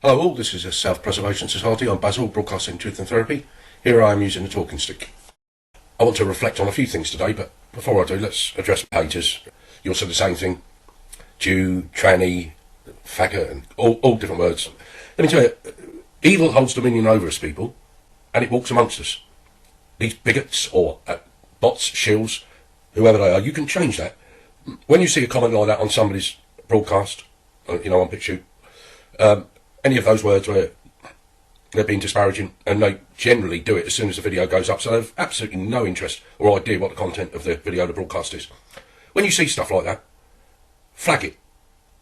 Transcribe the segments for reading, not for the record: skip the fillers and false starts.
Hello all, this is a Self-Preservation Society. I'm Basil, broadcasting Truth and Therapy. Here I am using a talking stick. I want to reflect on a few things today, but before I do, let's address haters. You'll say the same thing. Jew, tranny, faggot, and all different words. Let me tell you, evil holds dominion over us people, and it walks amongst us. These bigots, or bots, shills, whoever they are, you can change that. When you see a comment like that on somebody's broadcast, on BitChute, any of those words where they're being disparaging, and they generally do it as soon as the video goes up, so they've absolutely no interest or idea what the content of the video, the broadcast is. When you see stuff like that, flag it.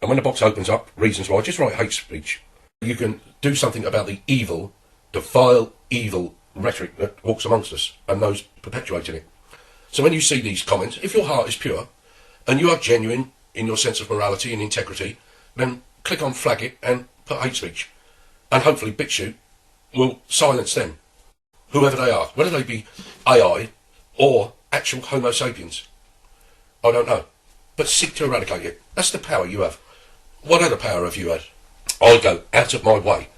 And when the box opens up, reasons why, just write hate speech. You can do something about the evil, the vile, evil rhetoric that walks amongst us, and those perpetuating it. So when you see these comments, if your heart is pure, and you are genuine in your sense of morality and integrity, then click on flag it and put hate speech. And hopefully BitChute will silence them, whoever they are, whether they be AI or actual Homo sapiens. I don't know. But seek to eradicate it. That's the power you have. What other power have you had? I go out of my way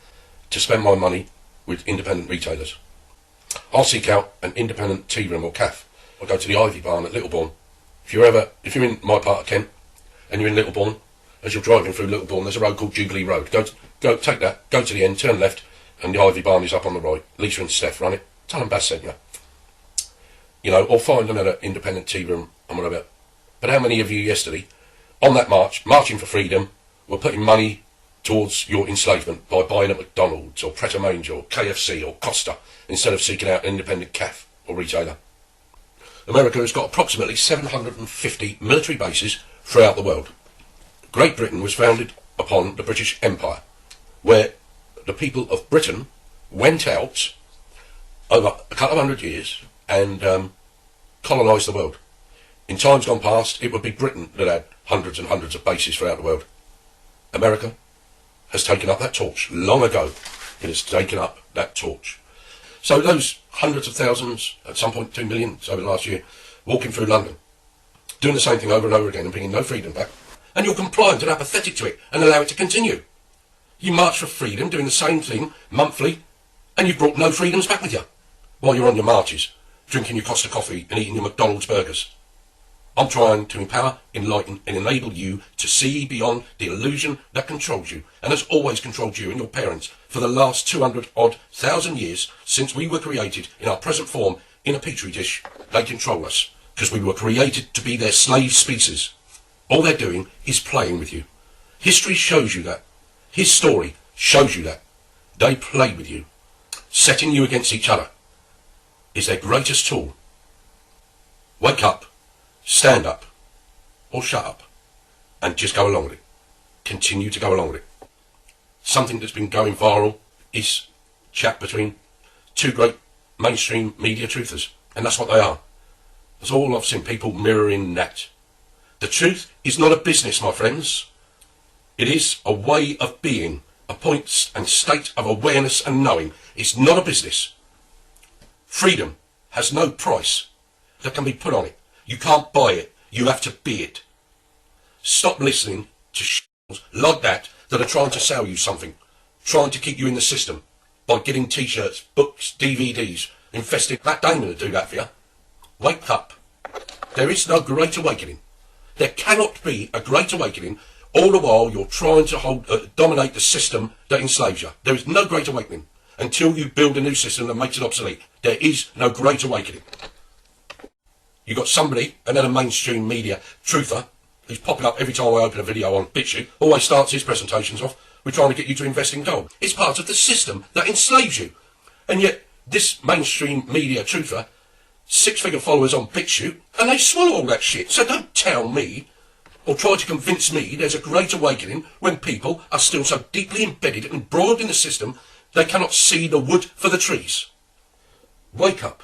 to spend my money with independent retailers. I'll seek out an independent tea room or cafe. I'll go to the Ivy Barn at Littlebourne. If you're in my part of Kent and you're in Littlebourne, as you're driving through Littlebourne, there's a road called Jubilee Road. Go, take that, go to the end, turn left, and the Ivy Barn is up on the right. Lisa and Steph run it. Tell them Baz sent you. Or find another independent tea room and whatever. But how many of you yesterday, on that march, marching for freedom, were putting money towards your enslavement by buying at McDonald's or Pret a Manger or KFC or Costa instead of seeking out an independent cafe or retailer? America has got approximately 750 military bases throughout the world. Great Britain was founded upon the British Empire, where the people of Britain went out over a couple of hundred years and colonised the world. In times gone past, it would be Britain that had hundreds and hundreds of bases throughout the world. America has taken up that torch. Long ago, it has taken up that torch. So those hundreds of thousands, at some point 2 million over the last year, walking through London, doing the same thing over and over again and bringing no freedom back, and you're compliant and apathetic to it and allow it to continue. You march for freedom, doing the same thing monthly, and you've brought no freedoms back with you while you're on your marches, drinking your Costa coffee and eating your McDonald's burgers. I'm trying to empower, enlighten and enable you to see beyond the illusion that controls you and has always controlled you and your parents for the last 200,000 years since we were created in our present form in a petri dish. They control us because we were created to be their slave species. All they're doing is playing with you. History shows you that. His story shows you that. They play with you. Setting you against each other is their greatest tool. Wake up. Stand up, or shut up, and just go along with it. Continue to go along with it. Something that's been going viral is chat between two great mainstream media truthers, and that's what they are. That's all I've seen, people mirroring that. The truth is not a business, my friends. It is a way of being, a point and state of awareness and knowing. It's not a business. Freedom has no price that can be put on it. You can't buy it, you have to be it. Stop listening to shills like that are trying to sell you something, trying to keep you in the system by getting t-shirts, books, DVDs, investing. That ain't going to do that for you. Wake up. There is no great awakening. There cannot be a great awakening all the while you're trying to dominate the system that enslaves you. There is no great awakening until you build a new system that makes it obsolete. There is no great awakening. You've got somebody, another mainstream media truther, who's popping up every time I open a video on BitChute, always starts his presentations off, we're trying to get you to invest in gold. It's part of the system that enslaves you. And yet, this mainstream media truther, 6-figure followers on BitChute, and they swallow all that shit. So don't tell me, or try to convince me there's a great awakening when people are still so deeply embedded and embroiled in the system, they cannot see the wood for the trees. Wake up.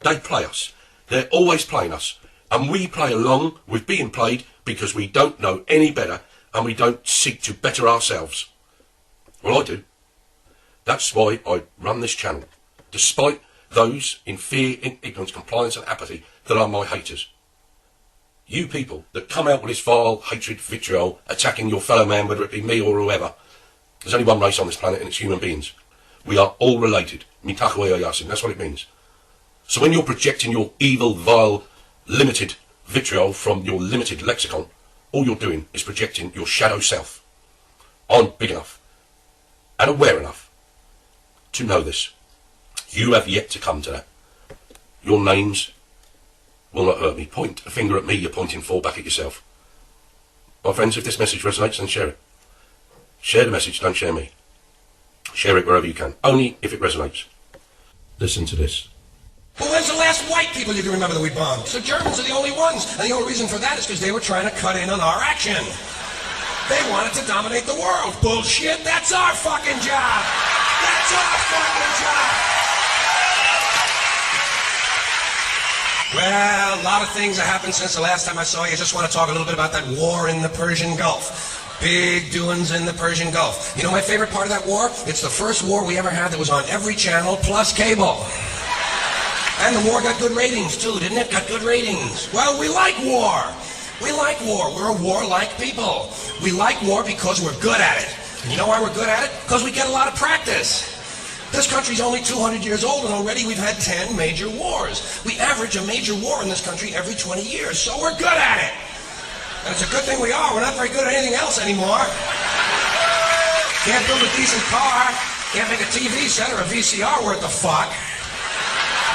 They play us. They're always playing us, and we play along with being played because we don't know any better and we don't seek to better ourselves. Well, I do. That's why I run this channel, despite those in fear, in ignorance, compliance and apathy that are my haters. You people that come out with this vile hatred, vitriol, attacking your fellow man, whether it be me or whoever, There's only one race on this planet, and it's human beings. We are all related. Mitachuea Yasin, that's what it means. So when you're projecting your evil, vile, limited vitriol from your limited lexicon, all you're doing is projecting your shadow self. I'm big enough and aware enough to know this. You have yet to come to that. Your names will not hurt me. Point a finger at me, you're pointing four back at yourself. My friends, if this message resonates, then share it. Share the message, don't share me. Share it wherever you can, only if it resonates. Listen to this. Well, when's the last white people you can remember that we bombed? So Germans are the only ones, and the only reason for that is because they were trying to cut in on our action. They wanted to dominate the world. Bullshit, that's our fucking job. That's our fucking job. Well, a lot of things have happened since the last time I saw you. I just want to talk a little bit about that war in the Persian Gulf. Big doings in the Persian Gulf. You know my favorite part of that war? It's the first war we ever had that was on every channel plus cable. And the war got good ratings too, didn't it? Got good ratings. Well, we like war. We like war. We're a warlike people. We like war because we're good at it. And you know why we're good at it? Because we get a lot of practice. This country's only 200 years old, and already we've had 10 major wars. We average a major war in this country every 20 years, so we're good at it. And it's a good thing we are. We're not very good at anything else anymore. Can't build a decent car. Can't make a TV set or a VCR worth the fuck.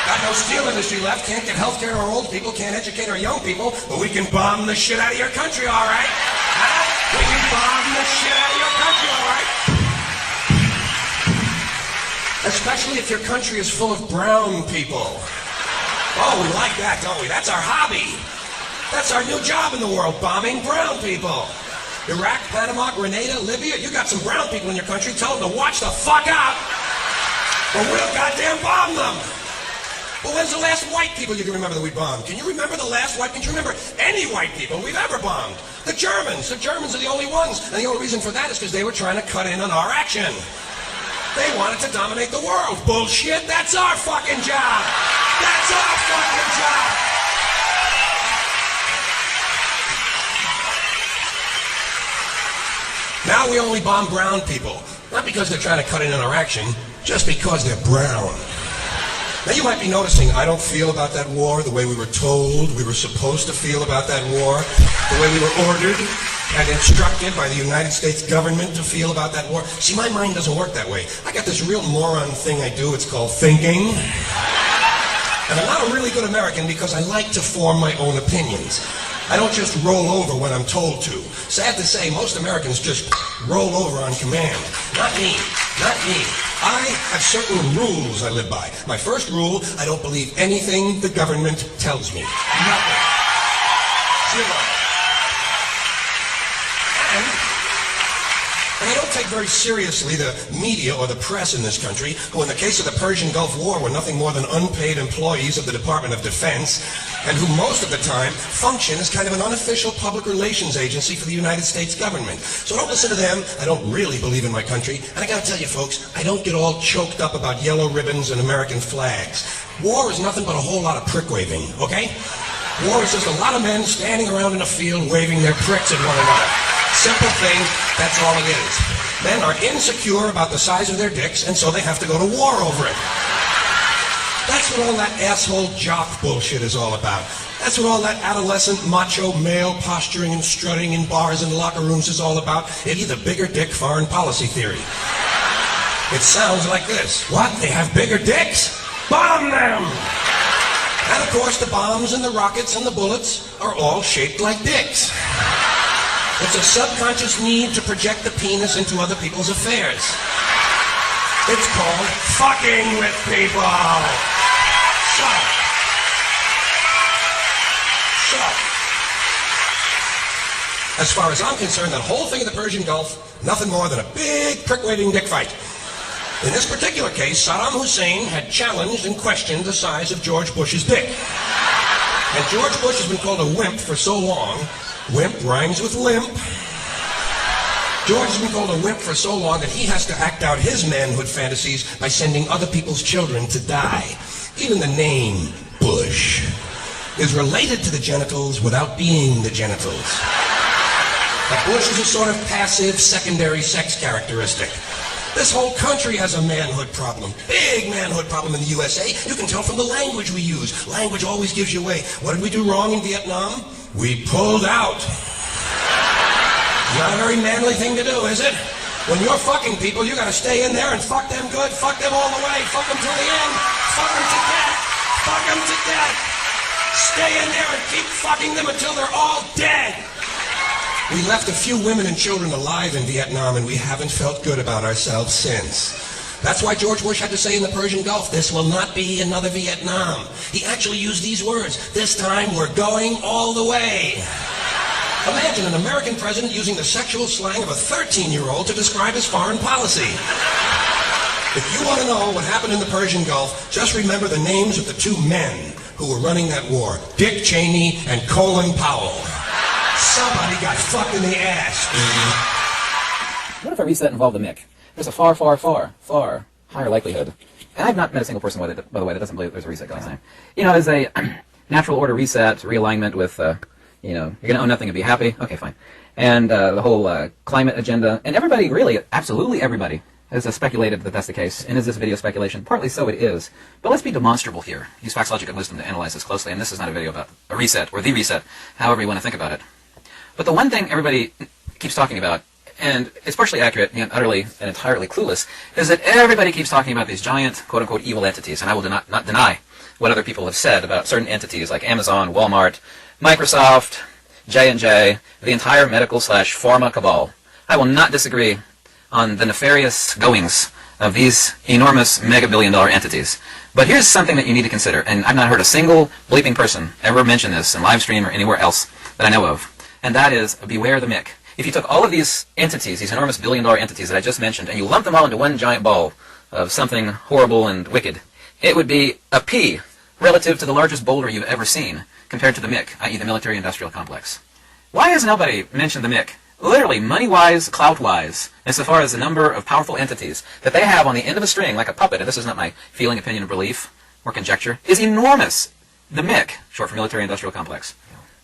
Got no steel industry left. Can't get health care to our old people. Can't educate our young people. But we can bomb the shit out of your country, all right? Huh? We can bomb the shit out of your country, all right? Especially if your country is full of brown people. Oh, we like that, don't we? That's our hobby. That's our new job in the world, bombing brown people. Iraq, Panama, Grenada, Libya, you got some brown people in your country. Tell them to watch the fuck out, or we'll goddamn bomb them. But when's the last white people you can remember that we bombed? Can you remember the last white? Can you remember any white people we've ever bombed? The Germans. The Germans are the only ones. And the only reason for that is because they were trying to cut in on our action. They wanted to dominate the world. Bullshit, that's our fucking job. That's our fucking job. Now we only bomb brown people. Not because they're trying to cut in on our action, just because they're brown. Now you might be noticing I don't feel about that war the way we were told we were supposed to feel about that war, the way we were ordered and instructed by the United States government to feel about that war. See, my mind doesn't work that way. I got this real moron thing I do, it's called thinking. And I'm not a really good American because I like to form my own opinions. I don't just roll over when I'm told to. Sad to say, most Americans just roll over on command. Not me. Not me. I have certain rules I live by. My first rule, I don't believe anything the government tells me. Nothing. Zero. And I don't take very seriously the media or the press in this country, who in the case of the Persian Gulf War were nothing more than unpaid employees of the Department of Defense, and who most of the time function as kind of an unofficial public relations agency for the United States government. So don't listen to them. I don't really believe in my country. And I gotta tell you folks, I don't get all choked up about yellow ribbons and American flags. War is nothing but a whole lot of prick waving, okay? War is just a lot of men standing around in a field waving their pricks at one another. Simple thing, that's all it is. Men are insecure about the size of their dicks, and so they have to go to war over it. That's what all that asshole jock bullshit is all about. That's what all that adolescent macho male posturing and strutting in bars and locker rooms is all about. It's the bigger dick foreign policy theory. It sounds like this. What? They have bigger dicks? Bomb them! And of course the bombs and the rockets and the bullets are all shaped like dicks. It's a subconscious need to project the penis into other people's affairs. It's called fucking with people. So, as far as I'm concerned, that whole thing in the Persian Gulf, nothing more than a big prick-waving dick fight. In this particular case, Saddam Hussein had challenged and questioned the size of George Bush's dick. And George Bush has been called a wimp for so long. Wimp rhymes with limp. George has been called a wimp for so long that he has to act out his manhood fantasies by sending other people's children to die. Even the name Bush is related to the genitals without being the genitals. A bush is a sort of passive secondary sex characteristic. This whole country has a manhood problem. Big manhood problem in the USA. You can tell from the language we use. Language always gives you away. What did we do wrong in Vietnam? We pulled out. Not a very manly thing to do, is it? When you're fucking people, you gotta stay in there and fuck them good, fuck them all the way, fuck them till the end, fuck them to death, fuck them to death. Stay in there and keep fucking them until they're all dead. We left a few women and children alive in Vietnam, and we haven't felt good about ourselves since. That's why George Bush had to say in the Persian Gulf, this will not be another Vietnam. He actually used these words, this time we're going all the way. Imagine an American president using the sexual slang of a 13-year-old to describe his foreign policy. If you want to know what happened in the Persian Gulf, just remember the names of the two men who were running that war, Dick Cheney and Colin Powell. Somebody got fucked in the ass. What if a reset involved a Mick? There's a far higher likelihood. And I've not met a single person, by the way, that doesn't believe there's a reset going on. You know, as a natural order reset, realignment with, you know, you're going to own nothing and be happy. Okay, fine. And the whole climate agenda. And everybody, really, absolutely everybody, has speculated that that's the case. And is this video speculation? Partly so it is. But let's be demonstrable here. Use facts, logic, and wisdom to analyze this closely. And this is not a video about a reset or the reset, however you want to think about it. But the one thing everybody keeps talking about, and it's partially accurate and utterly and entirely clueless, is that everybody keeps talking about these giant, quote-unquote, evil entities. And I will not deny what other people have said about certain entities like Amazon, Walmart, Microsoft, J&J, the entire medical/pharma cabal. I will not disagree on the nefarious goings of these enormous mega-billion-dollar entities. But here's something that you need to consider, and I've not heard a single bleeping person ever mention this in live stream or anywhere else that I know of, and that is beware the Mick. If you took all of these entities, these enormous billion-dollar entities that I just mentioned, and you lumped them all into one giant ball of something horrible and wicked, it would be a pea relative to the largest boulder you've ever seen compared to the Mick, i.e. the military-industrial complex. Why has nobody mentioned the Mick? Literally, money-wise, clout-wise, insofar as the number of powerful entities that they have on the end of a string, like a puppet, and this is not my feeling, opinion, or belief, or conjecture, is enormous. The Mick, short for military-industrial complex.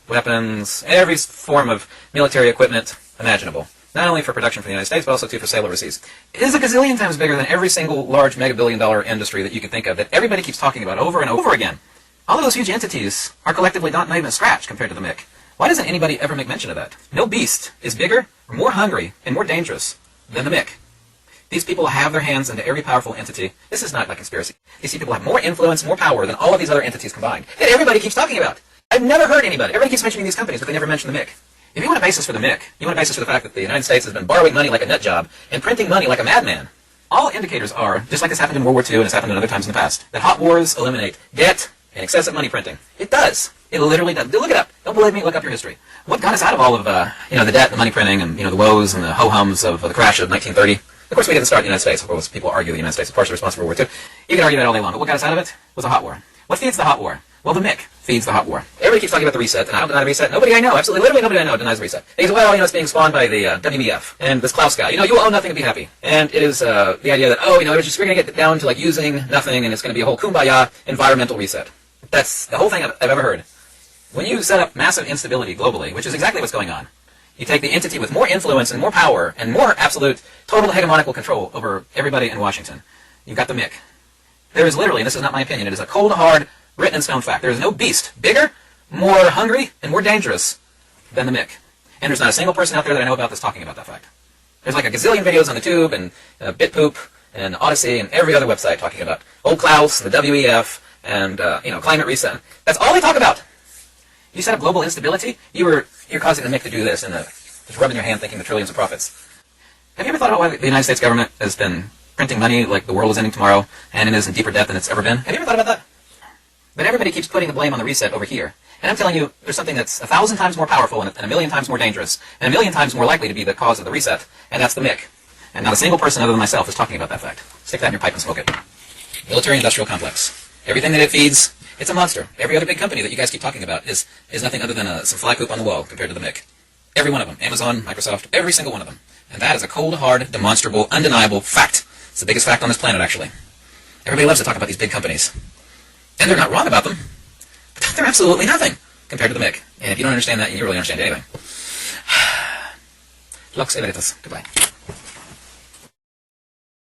Weapons, every form of military equipment imaginable. Not only for production for the United States, but also too for sale overseas. It is a gazillion times bigger than every single large mega-billion-dollar industry that you can think of that everybody keeps talking about over and over again. All of those huge entities are collectively not even a scratch compared to the Mick. Why doesn't anybody ever make mention of that? No beast is bigger, or more hungry, and more dangerous than the Mick. These people have their hands into every powerful entity. This is not like conspiracy. These people have more influence, more power than all of these other entities combined that everybody keeps talking about. I've never heard anybody. Everybody keeps mentioning these companies, but they never mention the Mick. If you want a basis for the Mick, you want a basis for the fact that the United States has been borrowing money like a nut job and printing money like a madman. All indicators are, just like this happened in World War II and it's happened in other times in the past, that hot wars eliminate debt and excessive money printing. It does. It literally does. Look it up. Don't believe me? Look up your history. What got us out of all of the debt, the money printing, and the woes and the ho-hums of the crash of 1930? Of course, we didn't start in the United States. Of course, people argue the United States is partially responsible for World War II. You can argue that all day long. But what got us out of it was a hot war. What feeds the hot war? Well, the Mick feeds the hot war. Everybody keeps talking about the reset, and I don't deny the reset. Nobody I know, absolutely, literally nobody I know denies the reset. They say, well, it's being spawned by the WEF and this Klaus guy. You will own nothing and be happy. And it is the idea that, we're going to get down to like using nothing, and it's going to be a whole kumbaya environmental reset. That's the whole thing I've ever heard. When you set up massive instability globally, which is exactly what's going on, you take the entity with more influence and more power and more absolute, total hegemonical control over everybody in Washington. You've got the Mick. There is literally, and this is not my opinion, it is a cold, hard, written in stone fact. There is no beast bigger, more hungry, and more dangerous than the Mick. And there's not a single person out there that I know about that's talking about that fact. There's like a gazillion videos on the Tube and BitPoop and Odyssey and every other website talking about old Klaus, the WEF, and climate reset. That's all they talk about. You set up global instability, you're causing the Mick to do this and just rubbing your hand thinking the trillions of profits. Have you ever thought about why the United States government has been printing money like the world is ending tomorrow and it is in deeper debt than it's ever been? Have you ever thought about that? But everybody keeps putting the blame on the reset over here. And I'm telling you, there's something that's 1,000 times more powerful and 1,000,000 times more dangerous and 1,000,000 times more likely to be the cause of the reset, and that's the Mick. And not a single person other than myself is talking about that fact. Stick that in your pipe and smoke it. Military-industrial complex. Everything that it feeds, it's a monster. Every other big company that you guys keep talking about is nothing other than some fly poop on the wall compared to the Mick. Every one of them. Amazon, Microsoft, every single one of them. And that is a cold, hard, demonstrable, undeniable fact. It's the biggest fact on this planet, actually. Everybody loves to talk about these big companies. And they're not wrong about them. But they're absolutely nothing compared to the Mick. And if you don't understand that, you don't really understand anything. Lux Emeritus. Goodbye.